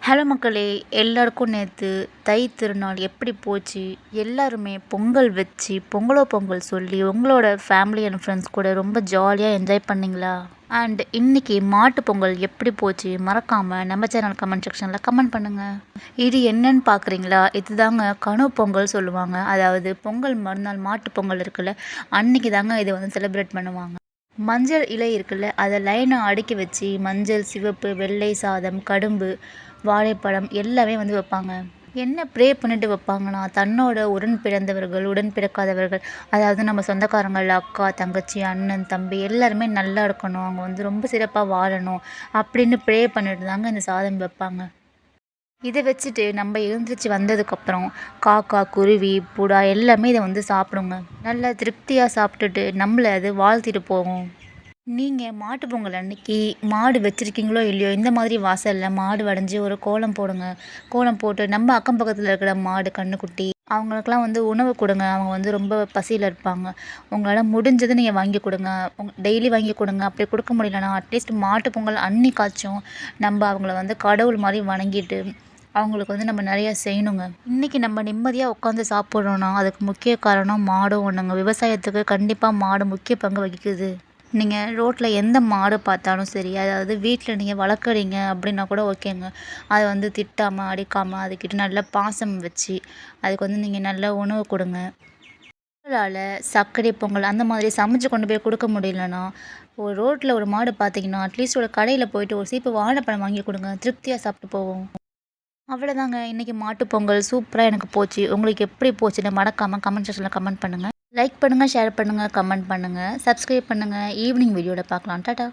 Hello மக்களே, எல்லாருக்கும் நேற்று தை திருநாள் எப்படி போச்சு? எல்லாருமே பொங்கல் வச்சு பொங்கலோ பொங்கல் சொல்லி உங்களோட ஃபேமிலி அண்ட் ஃப்ரெண்ட்ஸ் கூட ரொம்ப ஜாலியாக என்ஜாய் பண்ணிங்களா? அண்ட் இன்னைக்கு மாட்டு பொங்கல் எப்படி போச்சு? மறக்காமல் நம்ம சேனல் கமெண்ட் செக்ஷனில் கமெண்ட் பண்ணுங்கள். இது என்னன்னு பார்க்குறீங்களா? இதுதாங்க கனு பொங்கல் சொல்லுவாங்க. அதாவது பொங்கல் மறுநாள் மாட்டு பொங்கல் இருக்குல்ல, அன்னைக்கு தாங்க இதை வந்து செலிப்ரேட் பண்ணுவாங்க. மஞ்சள் இலை இருக்குல்ல, அதை லைனாக அடுக்கி வச்சு மஞ்சள், சிவப்பு, வெள்ளை சாதம், கடும்பு, வாழைப்பழம் எல்லாமே வந்து வைப்பாங்க. என்ன ப்ரே பண்ணிட்டு வைப்பாங்கன்னா, தன்னோட உடன் பிறந்தவர்கள், உடன் பிறக்காதவர்கள், அதாவது நம்ம சொந்தக்காரங்கள், அக்கா, தங்கச்சி, அண்ணன், தம்பி எல்லாருமே நல்லா இருக்கணும், அவங்க வந்து ரொம்ப சிறப்பாக வாழணும் அப்படின்னு ப்ரே பண்ணிட்டு தாங்க இந்த சாதம் வைப்பாங்க. இதை வச்சுட்டு நம்ம எழுந்திரிச்சு வந்ததுக்கப்புறம் காக்கா, குருவி, புறா எல்லாமே இதை வந்து சாப்பிடுங்க. நல்லா திருப்தியாக சாப்பிட்டுட்டு நம்மளை அது வாழ்த்திட்டு போகும். நீங்கள் மாட்டு பொங்கல் அன்னைக்கு மாடு வச்சுருக்கீங்களோ இல்லையோ, இந்த மாதிரி வாசலில் மாடு வடைஞ்சி ஒரு கோலம் போடுங்க. கோலம் போட்டு நம்ம அக்கம் பக்கத்தில் இருக்கிற மாடு, கன்றுக்குட்டி அவங்களுக்கெல்லாம் வந்து உணவு கொடுங்க. அவங்க வந்து ரொம்ப பசியில் இருப்பாங்க. உங்களால் முடிஞ்சது நீங்கள் வாங்கி கொடுங்க. டெய்லி வாங்கி கொடுங்க. அப்படி கொடுக்க முடியலன்னா அட்லீஸ்ட் மாட்டு பொங்கல் அன்னைக்காச்சும் நம்ம அவங்கள வந்து கடவுள் மாதிரி வணங்கிட்டு அவங்களுக்கு வந்து நம்ம நிறையா செய்யணுங்க. இன்றைக்கி நம்ம நிம்மதியாக உட்காந்து சாப்பிட்றோன்னா அதுக்கு முக்கிய காரணம் மாடும் ஒன்றுங்க. விவசாயத்துக்கு கண்டிப்பாக மாடு முக்கிய பங்கு வகிக்குது. நீங்கள் ரோட்டில் எந்த மாடு பார்த்தாலும் சரி, அதாவது வீட்டில் நீங்கள் வளர்க்குறீங்க அப்படின்னா கூட ஓகேங்க. அதை வந்து திட்டாமல், அடிக்காமல், அதுக்கிட்ட நல்ல பாசம் வச்சு அதுக்கு வந்து நீங்கள் நல்ல உணவு கொடுங்க. உங்களால் சர்க்கரை பொங்கல் அந்த மாதிரி சமைச்சு கொண்டு போய் கொடுக்க முடியலன்னா, ஒரு ரோட்டில் ஒரு மாடு பார்த்தீங்கன்னா அட்லீஸ்ட் ஒரு கடையில் போயிட்டு ஒரு சீப்பு வாழைப்பழம் வாங்கி கொடுங்க. திருப்தியாக சாப்பிட்டு போவோம். அவ்வளோதாங்க. இன்றைக்கி மாட்டுப் பொங்கல் சூப்பராக எனக்கு போச்சு. உங்களுக்கு எப்படி போச்சுன்னு மறக்காமல் கமெண்ட் செக்ஷனில் கமெண்ட் பண்ணுங்கள். லைக் பண்ணுங்கள், ஷேர் பண்ணுங்கள், கமெண்ட் பண்ணுங்கள், சப்ஸ்கிரைப் பண்ணுங்கள். ஈவினிங் வீடியோவில் பார்க்கலாம். டாடா.